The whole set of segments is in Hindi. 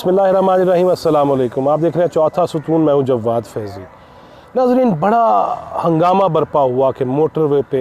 बिस्मिल्लाहिर्रहमानिर्रहीम, अस्सलाम वालेकुम। आप देख रहे हैं चौथा सुतून, मैं हूं जवाद फैज़ी। नाज़रीन, बड़ा हंगामा बरपा हुआ कि मोटरवे पे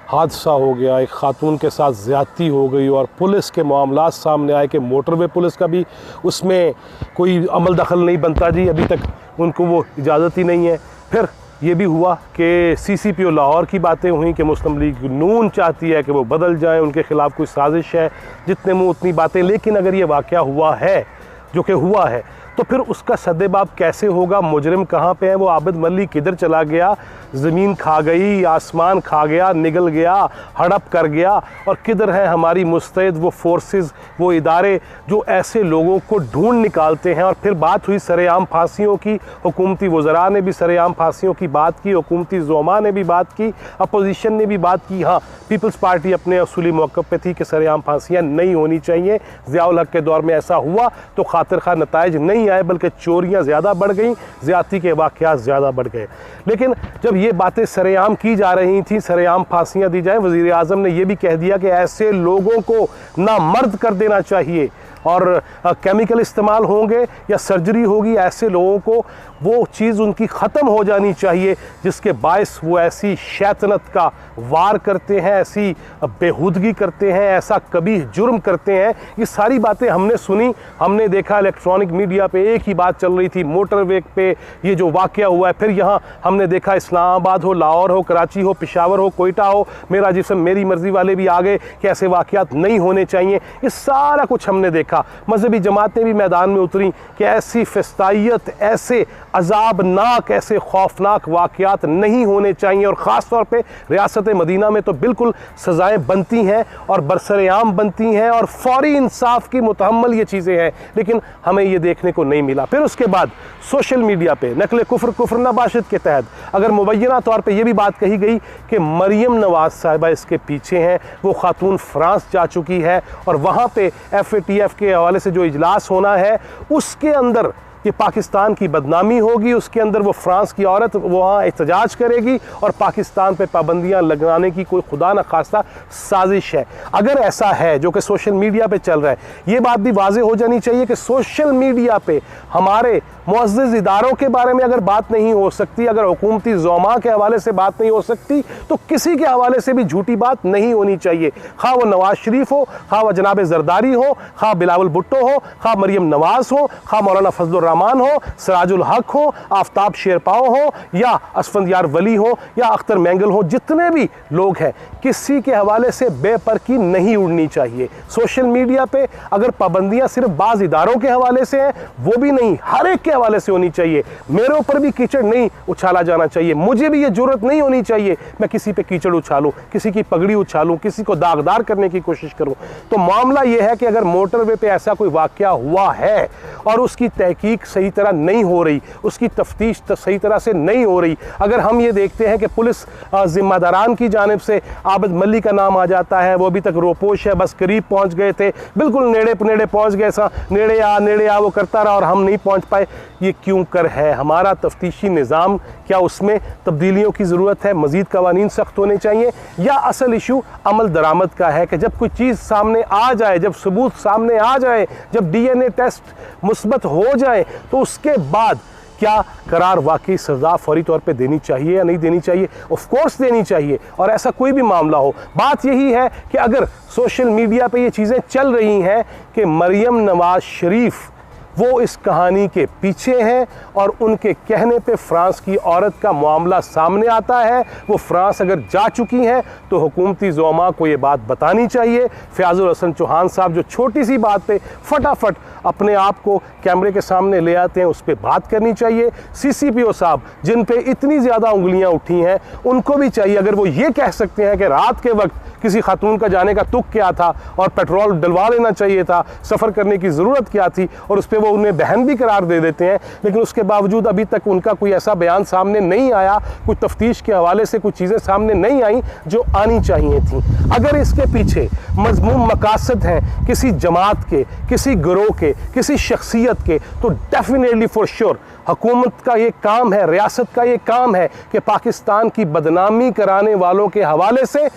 हादसा हो गया, एक खातून के साथ ज़्यादती हो गई और पुलिस के मामलात सामने आए कि मोटरवे पुलिस का भी उसमें कोई अमल दखल नहीं बनता जी, अभी तक उनको वो इजाज़त ही नहीं है। फिर ये भी हुआ कि CCPO लाहौर की बातें हुई कि मुस्लिम लीग नून चाहती है कि वो बदल जाए, उनके ख़िलाफ़ कोई साजिश है, जितने मुँह उतनी बातें। लेकिन अगर ये वाक़या हुआ है जो कि हुआ है तो फिर उसका सद्देबाब कैसे होगा? मुजरिम कहाँ पे है? वो आबिद मलिक किधर चला गया? ज़मीन खा गई, आसमान खा गया, निगल गया, हड़प कर गया? और किधर हैं हमारी मुस्तैद वो फोर्सेस, वो इदारे जो ऐसे लोगों को ढूंढ निकालते हैं? और फिर बात हुई सरेआम फांसियों की, हुकूमती वज़रा ने भी सरेआम फांसियों की बात की, हुकूमती ज़ुमा ने भी बात की, अपोजिशन ने भी बात की। हाँ, पीपल्स पार्टी अपने असूली मौक़िफ़ पे थी कि सरेआम फांसियाँ नहीं होनी चाहिए। ज़ियाउल हक़ के दौर में ऐसा हुआ तो खातिर खा नताइज नहीं आए, बल्कि चोरियां ज़्यादा बढ़ गईं, ज़्यादती के वाक़यात ज़्यादा बढ़ गए। लेकिन जब ये बातें सरेआम की जा रही थी, सरेआम फांसियां दी जाएं, वज़ीर आज़म ने यह भी कह दिया कि ऐसे लोगों को नामर्द कर देना चाहिए और केमिकल इस्तेमाल होंगे या सर्जरी होगी, ऐसे लोगों को वो चीज़ उनकी ख़त्म हो जानी चाहिए जिसके बायस वो ऐसी शैतानत का वार करते हैं, ऐसी बेहूदगी करते हैं, ऐसा कभी जुर्म करते हैं। ये सारी बातें हमने सुनी, हमने देखा। इलेक्ट्रॉनिक मीडिया पे एक ही बात चल रही थी, मोटरवे पे ये जो वाक़या हुआ है। फिर यहाँ हमने देखा इस्लामाबाद हो, लाहौर हो, कराची हो, पेशावर हो, कोयटा हो, मेरा जिस्म मेरी मर्ज़ी वाले भी आ गए कि ऐसे वाक़यात नहीं होने चाहिए। ये सारा कुछ हमने देखा। मजहबी जमातें भी मैदान में उतरी कि ऐसी फिस्तायत, ऐसे अजाबनाक, ऐसे खौफनाक वाक़यात नहीं होने चाहिए। और ख़ास तौर पे रियासत मदीना में तो बिल्कुल सज़ाएँ बनती हैं और बरसरेआम बनती हैं और फौरी इंसाफ की मुतहम्मल ये चीज़ें हैं, लेकिन हमें ये देखने को नहीं मिला। फिर उसके बाद सोशल मीडिया पे नकल कुफ्र नबाशित के तहत अगर मुबैना तौर पे ये भी बात कही गई कि मरीम नवाज साहिबा इसके पीछे हैं, वो खातून फ्रांस जा चुकी है और वहाँ पे FATF के हवाले से जो इजलास होना है उसके अंदर ये पाकिस्तान की बदनामी होगी, उसके अंदर वो फ्रांस की औरत वहाँ एहतजाज करेगी और पाकिस्तान पे पाबंदियाँ लगाने की कोई खुदा न खास्ता साजिश है। अगर ऐसा है जो कि सोशल मीडिया पे चल रहा है, ये बात भी वाज़े हो जानी चाहिए कि सोशल मीडिया पे हमारे मुअज़्ज़ज़ इदारों के बारे में अगर बात नहीं हो सकती, अगर हुकूमती ज़ुमा के हवाले से बात नहीं हो सकती, तो किसी के हवाले से भी झूठी बात नहीं होनी चाहिए। खा वो नवाज शरीफ हो, खा वो जनाब जरदारी हो, खा बिलावल भुट्टो हो, खा मरियम नवाज हो, खा मौलाना फजल रहमान हो, सिराजुल हक हो, आफ्ताब शेरपाओ हो या असफंदियार वली हो या अख्तर मैंगल हो, जितने भी लोग हैं, किसी के हवाले से बेपरकी नहीं उड़नी चाहिए। सोशल मीडिया पे अगर पाबंदियां सिर्फ बाज़ इदारों के हवाले से हैं, वो भी नहीं, हर एक के हवाले से होनी चाहिए। मेरे ऊपर भी कीचड़ नहीं उछाला जाना चाहिए, मुझे भी ये जुर्रत नहीं होनी चाहिए मैं किसी पे कीचड़ उछालूं, किसी की पगड़ी उछालूं, किसी को दागदार करने की कोशिश करूं। तो मामला ये है कि अगर मोटरवे पे ऐसा कोई वाक़या हुआ है और उसकी तहकीक सही तरह नहीं हो रही, उसकी तफ्तीश सही तरह से नहीं हो रही, अगर हम ये देखते हैं कि पुलिस ज़िम्मेदारान की जानिब से आबिद मलिक का नाम आ जाता है, वो अभी तक रोपोश है, बस करीब पहुंच गए थे, बिल्कुल नेड़े पहुंच गए, सा नेड़े आ वो करता रहा और हम नहीं पहुंच पाए। ये क्यों कर है? हमारा तफ्तीशी निज़ाम क्या उसमें तब्दीलियों की ज़रूरत है? मज़ीद कवानीन सख्त होने चाहिए? या असल इशू अमल दरामद का है कि जब कोई चीज़ सामने आ जाए, जब सबूत सामने आ जाए, जब DNA टेस्ट मुस्बत हो जाए, तो उसके बाद क्या करार वाकई सज़ा फौरी तौर पे देनी चाहिए या नहीं देनी चाहिए? ऑफ कोर्स देनी चाहिए। और ऐसा कोई भी मामला हो, बात यही है कि अगर सोशल मीडिया पे ये चीज़ें चल रही हैं कि मरियम नवाज शरीफ वो इस कहानी के पीछे हैं और उनके कहने पे फ्रांस की औरत का मामला सामने आता है, वो फ्रांस अगर जा चुकी हैं तो हुकूमती ज़ुमा को ये बात बतानी चाहिए। फ़याज़ुल हसन चौहान साहब जो छोटी सी बात पे फटाफट अपने आप को कैमरे के सामने ले आते हैं, उस पर बात करनी चाहिए। CCPO साहब जिन पे इतनी ज़्यादा उंगलियां उठी हैं, उनको भी चाहिए, अगर वो ये कह सकते हैं कि रात के वक्त किसी खातून का जाने का तुक क्या था और पेट्रोल डलवा लेना चाहिए था, सफ़र करने की ज़रूरत क्या थी, और उस पर वो उन्हें बहन भी करार दे देते हैं, लेकिन उसके बावजूद अभी तक उनका कोई ऐसा बयान सामने नहीं आया, कोई तफ्तीश के हवाले से कुछ चीज़ें सामने नहीं आई जो आनी चाहिए थी। अगर इसके पीछे मज़मूम मकासद हैं किसी जमात के, किसी गिरोह के, किसी शख्सियत के, तो डेफिनेटली फॉर श्योर हुकूमत का ये काम है, रियासत का ये काम है कि पाकिस्तान की बदनामी कराने वालों के हवाले से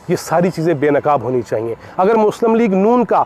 ये सारी चीज़ें बेनकाब होनी चाहिए। अगर मुस्लिम लीग नून का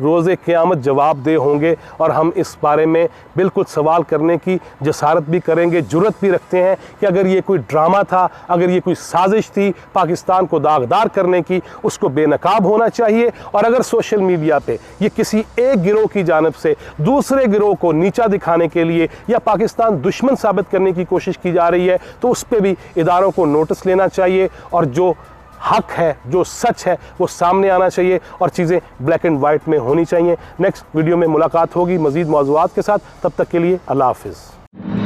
रोज़ क़यामत जवाब दे होंगे, और हम इस बारे में बिल्कुल सवाल करने की जसारत भी करेंगे, जुर्रत भी रखते हैं कि अगर ये कोई ड्रामा था, अगर ये कोई साजिश थी पाकिस्तान को दागदार करने की, उसको बेनकाब होना चाहिए। और अगर सोशल मीडिया पे ये किसी एक गिरोह की जानिब से दूसरे गिरोह को नीचा दिखाने के लिए या पाकिस्तान दुश्मन साबित करने की कोशिश की जा रही है, तो उस पर भी इदारों को नोटिस लेना चाहिए, और जो हक है, जो सच है, वो सामने आना चाहिए, और चीज़ें ब्लैक एंड वाइट में होनी चाहिए। नेक्स्ट वीडियो में मुलाकात होगी मज़ीद मौज़ूआत के साथ, तब तक के लिए अल्लाह हाफ़िज़।